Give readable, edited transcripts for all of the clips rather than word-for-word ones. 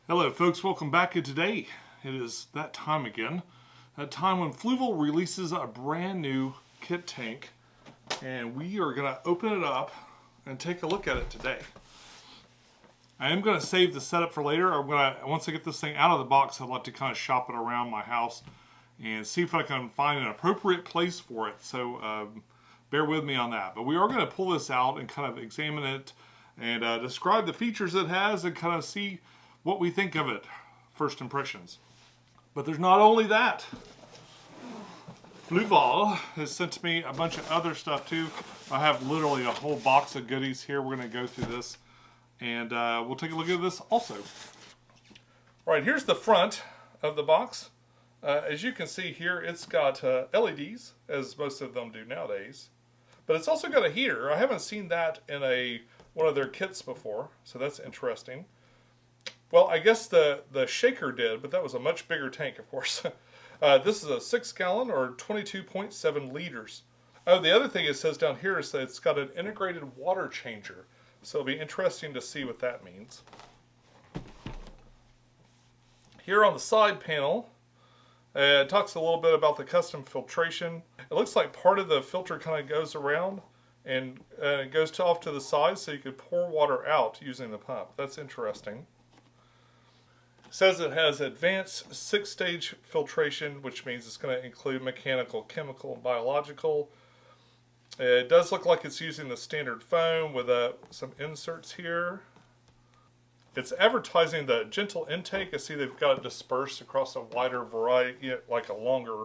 Hello folks, welcome back, and today it is that time again. That time when Fluval releases a brand new kit tank, and we are going to open it up and take a look at it today. I am going to save the setup for later. Once I get this thing out of the box, I'd like to kind of shop it around my house and see if I can find an appropriate place for it. So bear with me on that. But we are going to pull this out and kind of examine it and describe the features it has and kind of see what we think of it, first impressions. But there's not only that. Fluval has sent me a bunch of other stuff too. I have literally a whole box of goodies here. We're going to go through this and we'll take a look at this also. All right, here's the front of the box. As you can see here, it's got LEDs, as most of them do nowadays. But it's also got a heater. I haven't seen that in one of their kits before, so that's interesting. Well, I guess the shaker did, but that was a much bigger tank, of course. This is a 6-gallon or 22.7 liters. Oh, the other thing it says down here is that it's got an integrated water changer. So it'll be interesting to see what that means. Here on the side panel, it talks a little bit about the custom filtration. It looks like part of the filter kind of goes around and it goes off to the side so you could pour water out using the pump. That's interesting. It says it has advanced 6-stage filtration, which means it's going to include mechanical, chemical, and biological. It does look like it's using the standard foam with some inserts here. It's advertising the gentle intake. I see they've got it dispersed across a wider variety, like a longer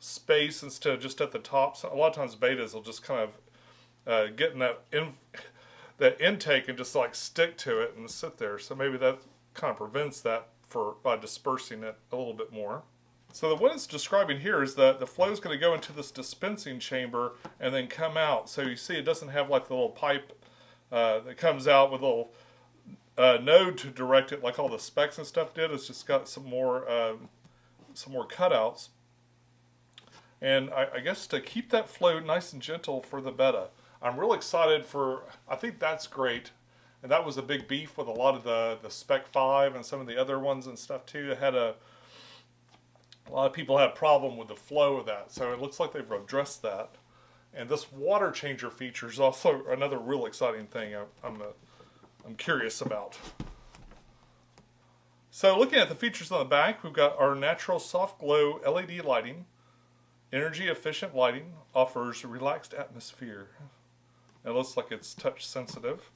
space instead of just at the top. So a lot of times betas will just kind of get in that intake and just like stick to it and sit there. So maybe that kind of prevents that by dispersing it a little bit more. So what it's describing here is that the flow is going to go into this dispensing chamber and then come out. So you see it doesn't have like the little pipe that comes out with a little node to direct it like all the specs and stuff did. It's just got some more cutouts. And I guess to keep that flow nice and gentle for the Betta. I'm real excited I think that's great. And that was a big beef with a lot of the Spec 5 and some of the other ones and stuff too. It had a lot of people had a problem with the flow of that. So it looks like they've addressed that. And this water changer feature is also another real exciting thing I'm curious about. So looking at the features on the back, we've got our natural soft glow LED lighting. Energy efficient lighting offers a relaxed atmosphere. It looks like it's touch sensitive.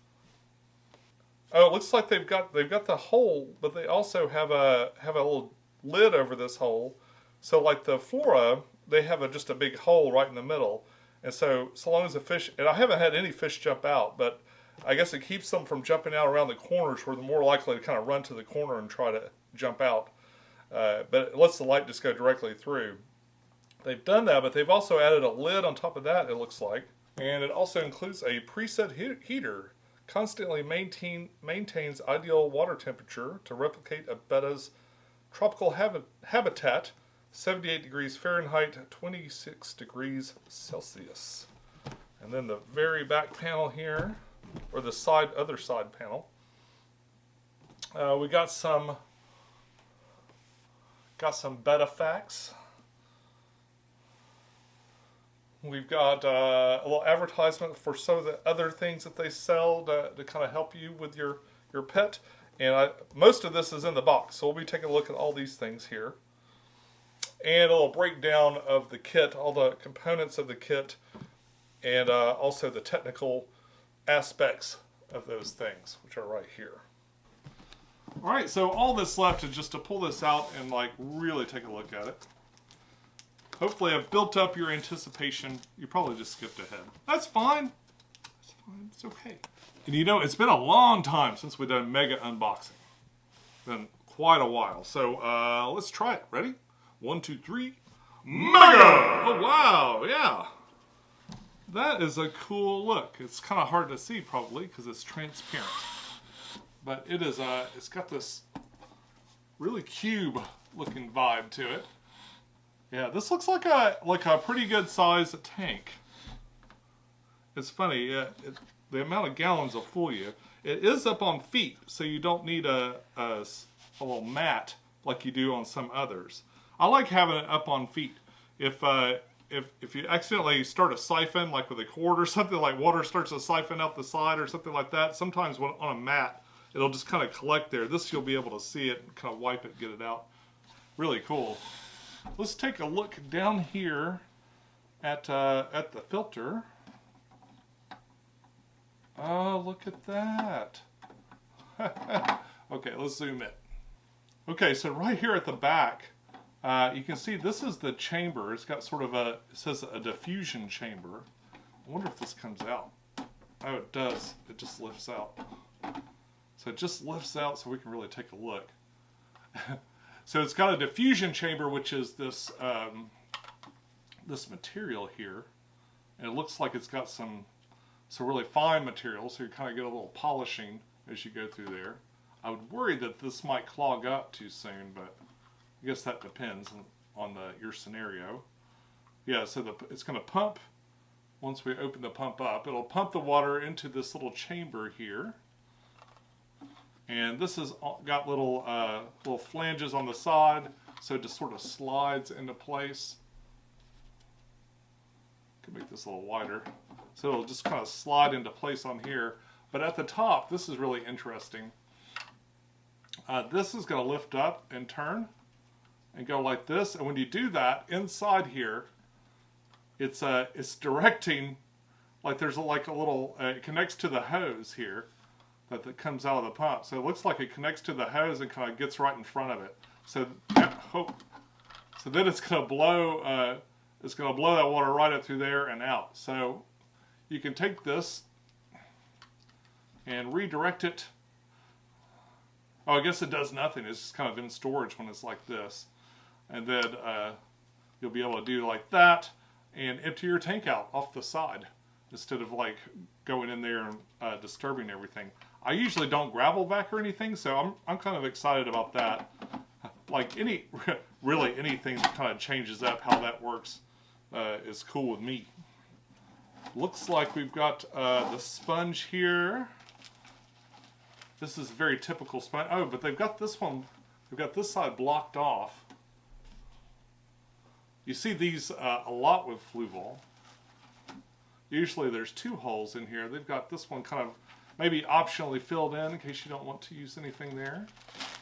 Oh, it looks like they've got the hole, but they also have a little lid over this hole. So like the Flora, they have just a big hole right in the middle. And so long as the fish, and I haven't had any fish jump out, but I guess it keeps them from jumping out around the corners where they're more likely to kind of run to the corner and try to jump out. But it lets the light just go directly through. They've done that, but they've also added a lid on top of that, it looks like. And it also includes a preset heater. Constantly maintains ideal water temperature to replicate a Betta's tropical habitat, 78 degrees Fahrenheit, 26 degrees Celsius. And then the very back panel here, or the other side panel, we got some Betta facts. We've got a little advertisement for some of the other things that they sell to kind of help you with your pet. And most of this is in the box, so we'll be taking a look at all these things here. And a little breakdown of the kit, all the components of the kit, and also the technical aspects of those things, which are right here. All right, so all that's left is just to pull this out and like really take a look at it. Hopefully I've built up your anticipation. You probably just skipped ahead. That's fine. That's fine. It's okay. And you know, it's been a long time since we've done mega unboxing. Been quite a while. So let's try it. Ready? 1, 2, 3. Mega! Oh wow, yeah. That is a cool look. It's kind of hard to see probably because it's transparent. But it is it's got this really cube looking vibe to it. Yeah, this looks like a pretty good size tank. It's funny, the amount of gallons will fool you. It is up on feet, so you don't need a a little mat like you do on some others. I like having it up on feet. If you accidentally start a siphon, like with a cord or something, like water starts to siphon out the side or something like that, sometimes when on a mat, it'll just kind of collect there. This you'll be able to see it and kind of wipe it, get it out. Really cool. Let's take a look down here at the filter. Oh, look at that. Okay, let's zoom in. Okay, so right here at the back, you can see this is the chamber. It's got sort of it says a diffusion chamber. I wonder if this comes out. Oh, it does. It just lifts out. So it just lifts out so we can really take a look. So it's got a diffusion chamber, which is this this material here. And it looks like it's got some really fine material, so you kind of get a little polishing as you go through there. I would worry that this might clog up too soon, but I guess that depends on your scenario. Yeah, so it's going to pump. Once we open the pump up, it'll pump the water into this little chamber here. And this has got little flanges on the side, so it just sort of slides into place. Could make this a little wider. So it'll just kind of slide into place on here. But at the top, this is really interesting. This is going to lift up and turn and go like this. And when you do that, inside here, it's directing, like there's a little, it connects to the hose here that comes out of the pump. So it looks like it connects to the hose and kind of gets right in front of it. So then it's going to blow that water right up through there and out. So you can take this and redirect it. Oh, I guess it does nothing. It's just kind of in storage when it's like this. And then you'll be able to do like that and empty your tank out off the side instead of like going in there and disturbing everything. I usually don't gravel vac or anything, so I'm kind of excited about that. Like really anything that kind of changes up how that works is cool with me. Looks like we've got the sponge here. This is a very typical sponge. Oh, but they've got this one, they've got this side blocked off. You see these a lot with Fluval. Usually there's two holes in here. They've got this one kind of maybe optionally filled in case you don't want to use anything there,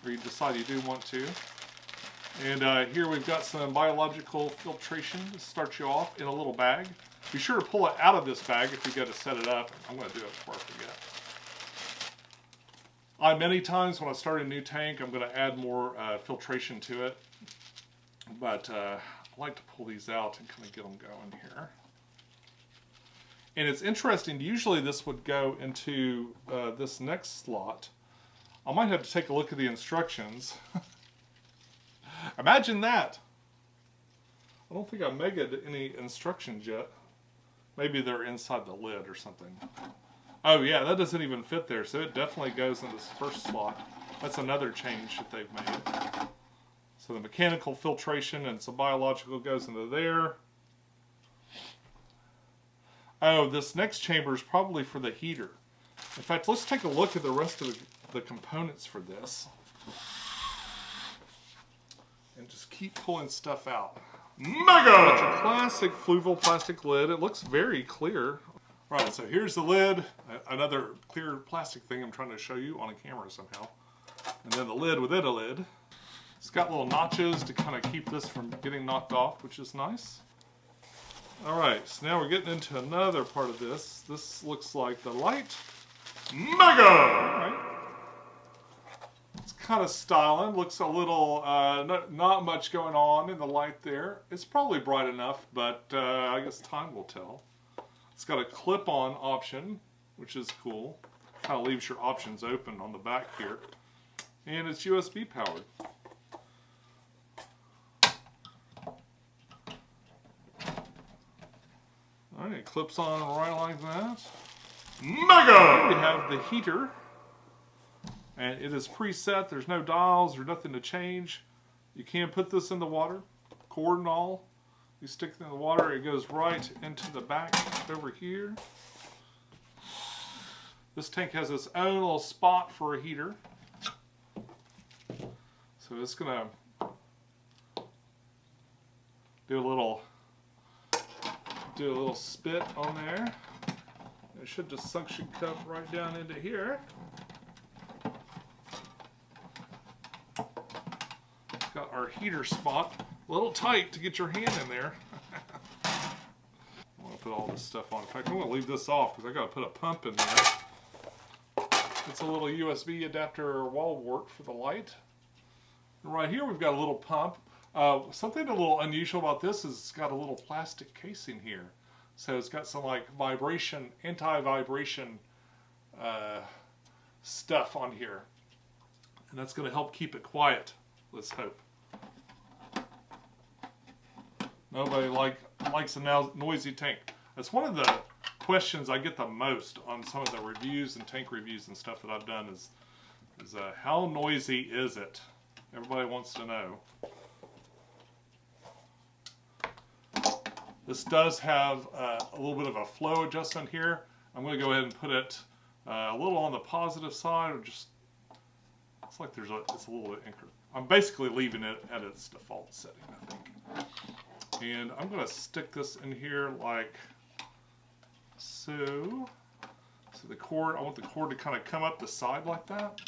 or you decide you do want to. And here we've got some biological filtration to start you off in a little bag. Be sure to pull it out of this bag if you got to set it up. I'm going to do it before I forget. Many times when I start a new tank, I'm going to add more filtration to it. But I like to pull these out and kind of get them going here. And it's interesting, usually this would go into this next slot. I might have to take a look at the instructions. Imagine that! I don't think I megged any instructions yet. Maybe they're inside the lid or something. Oh yeah, that doesn't even fit there, so it definitely goes in this first slot. That's another change that they've made. So the mechanical filtration and some biological goes into there. Oh, this next chamber is probably for the heater. In fact, let's take a look at the rest of the components for this. And just keep pulling stuff out. Mega! It's a classic Fluval plastic lid. It looks very clear. Right, so here's the lid. Another clear plastic thing I'm trying to show you on a camera somehow. And then the lid within a lid. It's got little notches to kind of keep this from getting knocked off, which is nice. Alright, so now we're getting into another part of this. This looks like the light. Mega! Alright. It's kind of styling. Looks a little, not much going on in the light there. It's probably bright enough, but I guess time will tell. It's got a clip-on option, which is cool. Kind of leaves your options open on the back here. And it's USB powered. Alright, it clips on right like that. Mega! We have the heater. And it is preset. There's no dials or nothing to change. You can put this in the water, cord and all. You stick it in the water, it goes right into the back over here. This tank has its own little spot for a heater. So it's gonna do a little spit on there. It should just suction cup right down into here. Got our heater spot a little tight to get your hand in there. I want to put all this stuff on. In fact, I'm going to leave this off because I got to put a pump in there. It's a little USB adapter wall wart for the light. And right here we've got a little pump. Something a little unusual about this is it's got a little plastic casing here. So it's got some like vibration, anti-vibration stuff on here. And that's going to help keep it quiet, let's hope. Nobody likes a noisy tank. That's one of the questions I get the most on some of the reviews and tank reviews and stuff that I've done is how noisy is it? Everybody wants to know. This does have a little bit of a flow adjustment here. I'm going to go ahead and put it a little on the positive side, or just it's like it's a little bit incremental. I'm basically leaving it at its default setting, I think. And I'm going to stick this in here like so. So the cord, I want the cord to kind of come up the side like that.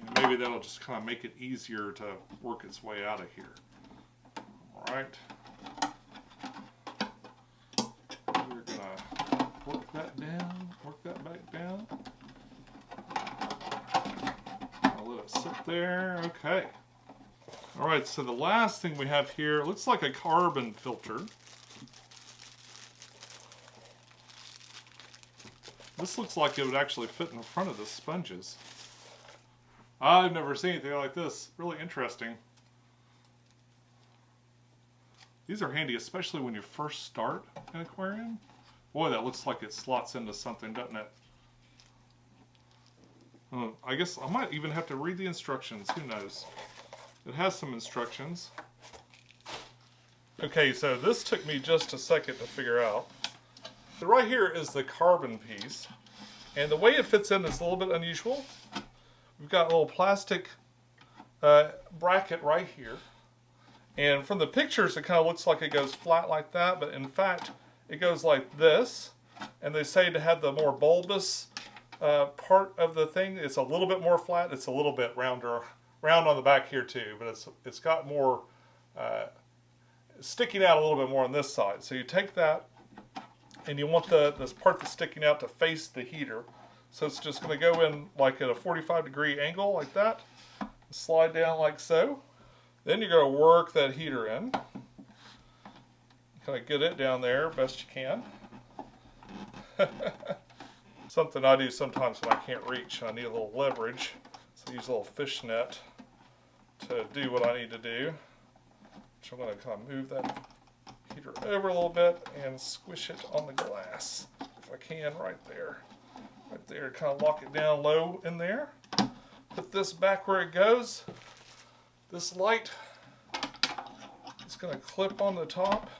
And maybe that'll just kind of make it easier to work its way out of here. All right. We're going to work that down, work that back down. I'll let it sit there. Okay. All right, so the last thing we have here looks like a carbon filter. This looks like it would actually fit in the front of the sponges. I've never seen anything like this. Really interesting. These are handy, especially when you first start an aquarium. Boy, that looks like it slots into something, doesn't it? I guess I might even have to read the instructions. Who knows? It has some instructions. Okay, so this took me just a second to figure out. So right here is the carbon piece. And the way it fits in is a little bit unusual. We've got a little plastic bracket right here. And from the pictures, it kind of looks like it goes flat like that, but in fact, it goes like this. And they say to have the more bulbous part of the thing, it's a little bit more flat. It's a little bit round on the back here too, but it's got more sticking out a little bit more on this side. So you take that, and you want this part that's sticking out to face the heater. So it's just going to go in like at a 45-degree angle like that, slide down like so. Then you're going to work that heater in. Kind of get it down there best you can. Something I do sometimes when I can't reach, I need a little leverage. So I use a little fishnet to do what I need to do. So I'm going to kind of move that heater over a little bit and squish it on the glass if I can right there. Right there, kind of lock it down low in there. Put this back where it goes. This light is going to clip on the top,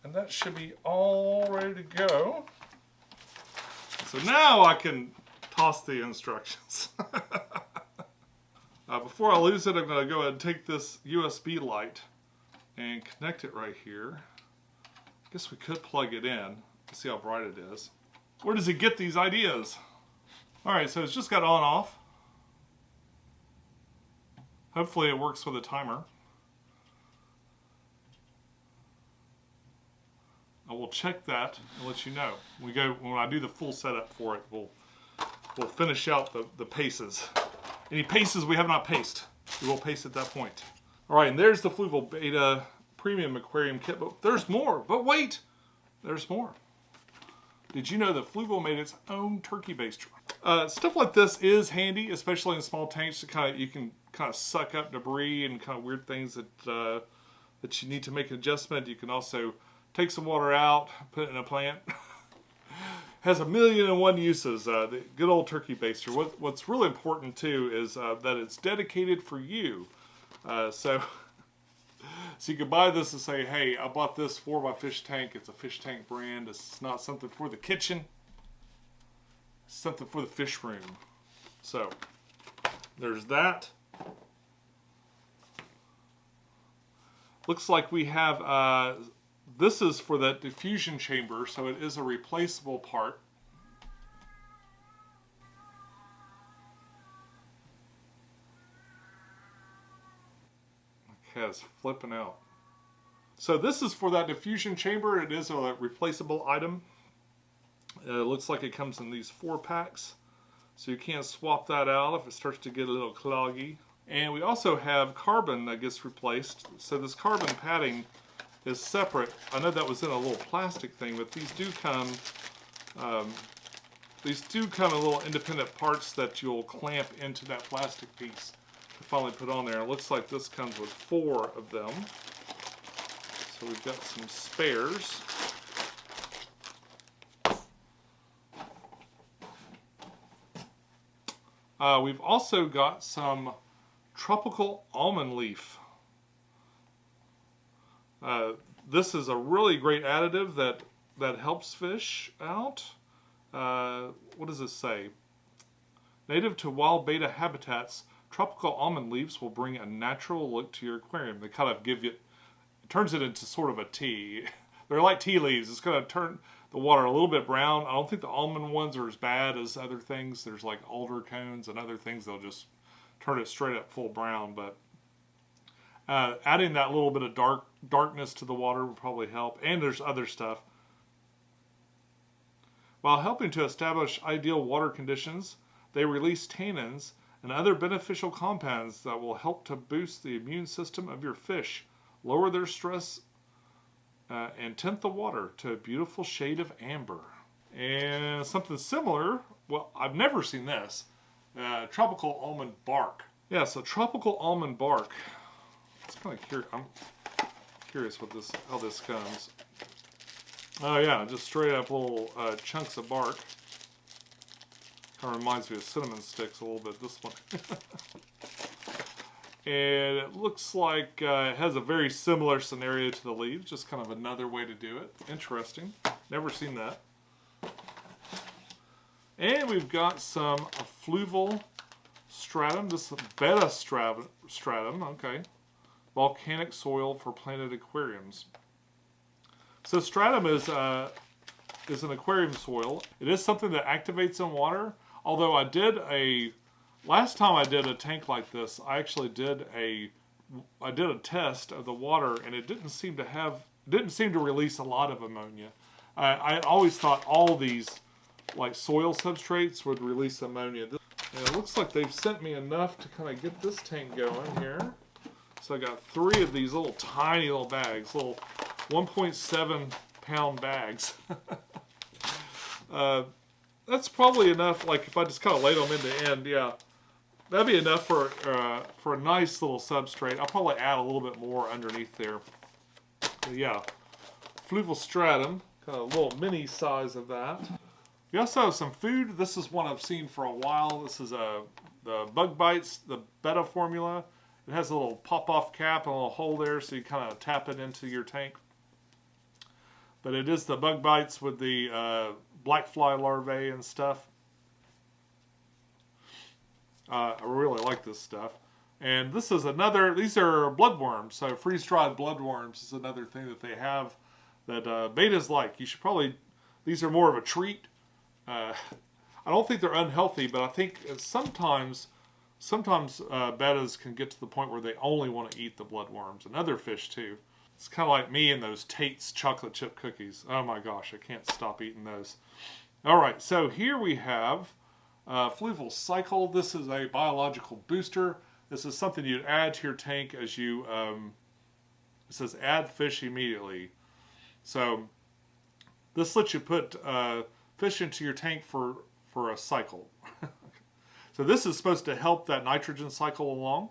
and that should be all ready to go. So now I can toss the instructions. Before I lose it, I'm going to go ahead and take this USB light and connect it right here. I guess we could plug it in to see how bright it is. Where does he get these ideas? Alright, so it's just got on off. Hopefully it works with a timer. I will check that and let you know. When I do the full setup for it, we'll finish out the paces. Any paces we have not paced, we will pace at that point. Alright, and there's the Fluval Betta Premium Aquarium Kit, but there's more. But wait, there's more. Did you know that Fluval made its own turkey baster? Stuff like this is handy, especially in small tanks. You can kind of suck up debris and kind of weird things that you need to make an adjustment. You can also take some water out, put it in a plant. Has 1,000,001 uses. The good old turkey baster. What's really important too is that it's dedicated for you. So you can buy this and say, hey, I bought this for my fish tank. It's a fish tank brand. It's not something for the kitchen. It's something for the fish room. So there's that. Looks like we have, this is for that diffusion chamber, so it is a replaceable part. Okay, it's flipping out. So this is for that diffusion chamber. It is a replaceable item. It looks like it comes in these 4 packs. So you can't swap that out if it starts to get a little cloggy. And we also have carbon that gets replaced. So this carbon padding is separate. I know that was in a little plastic thing, but these do come in little independent parts that you'll clamp into that plastic piece to finally put on there. It looks like this comes with 4 of them. So we've got some spares. We've also got some tropical almond leaf. This is a really great additive that helps fish out. What does this say? Native to wild betta habitats, tropical almond leaves will bring a natural look to your aquarium. They kind of give you, it turns it into sort of a tea. They're like tea leaves. It's going to turn the water a little bit brown. I don't think the almond ones are as bad as other things. There's like alder cones and other things they'll just turn it straight up full brown. But adding that little bit of darkness to the water will probably help. And there's other stuff. While helping to establish ideal water conditions, they release tannins and other beneficial compounds that will help to boost the immune system of your fish, lower their stress, and tint the water to a beautiful shade of amber. And something similar, well, I've never seen this, tropical almond bark. Yeah, so tropical almond bark. It's kind of curious. I'm curious how this comes. Oh yeah, just straight up little chunks of bark. Kind of reminds me of cinnamon sticks a little bit, this one. And it looks like it has a very similar scenario to the leaves, just kind of another way to do it. Interesting. Never seen that. And we've got some Fluval stratum. This is Betta stratum, okay. Volcanic soil for planted aquariums. So stratum is an aquarium soil. It is something that activates in water. Although last time I did a tank like this, I actually did a test of the water, and it didn't seem to release a lot of ammonia. I always thought all these like soil substrates would release ammonia. And it looks like they've sent me enough to kind of get this tank going here. So I got 3 of these little tiny little bags, little 1.7 pound bags. That's probably enough. Like if I just kind of laid them in the end, yeah. That'd be enough for a nice little substrate. I'll probably add a little bit more underneath there. But yeah, Fluval stratum, kind of a little mini size of that. We also have some food. This is one I've seen for a while. This is the Bug Bites, the Betta formula. It has a little pop-off cap and a little hole there, so you kind of tap it into your tank. But it is the Bug Bites with the black fly larvae and stuff. I really like this stuff. And this is another, these are bloodworms. So freeze-dried bloodworms is another thing that they have that bettas like. You should probably, these are more of a treat. I don't think they're unhealthy, but I think sometimes bettas can get to the point where they only want to eat the bloodworms, and other fish too. It's kind of like me and those Tate's chocolate chip cookies. Oh my gosh, I can't stop eating those. Alright, so here we have Fluval Cycle. This is a biological booster. This is something you'd add to your tank as you, it says add fish immediately. So this lets you put fish into your tank for a cycle. So this is supposed to help that nitrogen cycle along.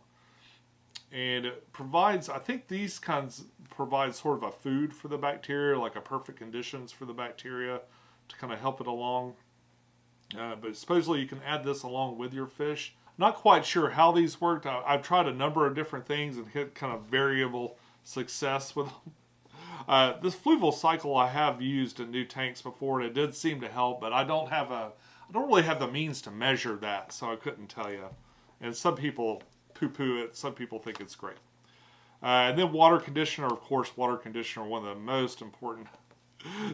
And it provides, I think these kinds provide sort of a food for the bacteria, like a perfect conditions for the bacteria to kind of help it along. But supposedly you can add this along with your fish. Not quite sure how these worked. I've tried a number of different things and hit kind of variable success with them. This Fluval Cycle I have used in new tanks before, and it did seem to help, but I don't really have the means to measure that, so I couldn't tell you. And some people poo-poo it. Some people think it's great. And then water conditioner, of course, water conditioner, one of the most important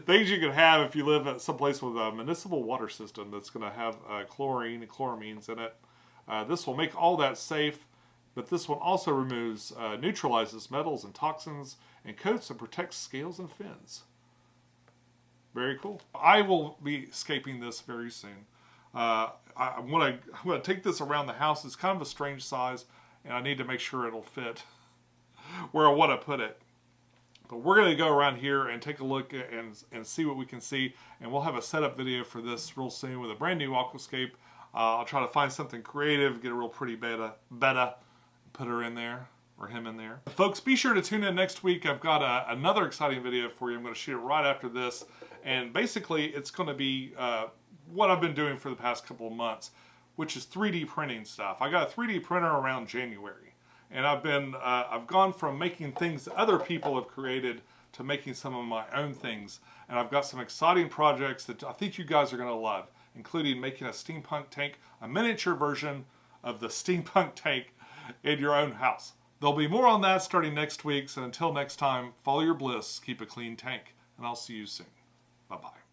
things you can have if you live at some place with a municipal water system that's going to have chlorine and chloramines in it. This will make all that safe, but this one also removes, neutralizes metals and toxins, and coats and protects scales and fins. Very cool. I will be escaping this very soon. I'm going to take this around the house. It's kind of a strange size, and I need to make sure it'll fit where I want to put it. But we're going to go around here and take a look and see what we can see. And we'll have a setup video for this real soon with a brand new aquascape. I'll try to find something creative, get a real pretty Betta, put her in there, or him in there. Folks, be sure to tune in next week. I've got another exciting video for you. I'm going to shoot it right after this. And basically, it's going to be what I've been doing for the past couple of months, which is 3D printing stuff. I got a 3D printer around January. And I've gone from making things that other people have created to making some of my own things. And I've got some exciting projects that I think you guys are going to love, including making a steampunk tank, a miniature version of the steampunk tank in your own house. There'll be more on that starting next week. So until next time, follow your bliss, keep a clean tank, and I'll see you soon. Bye-bye.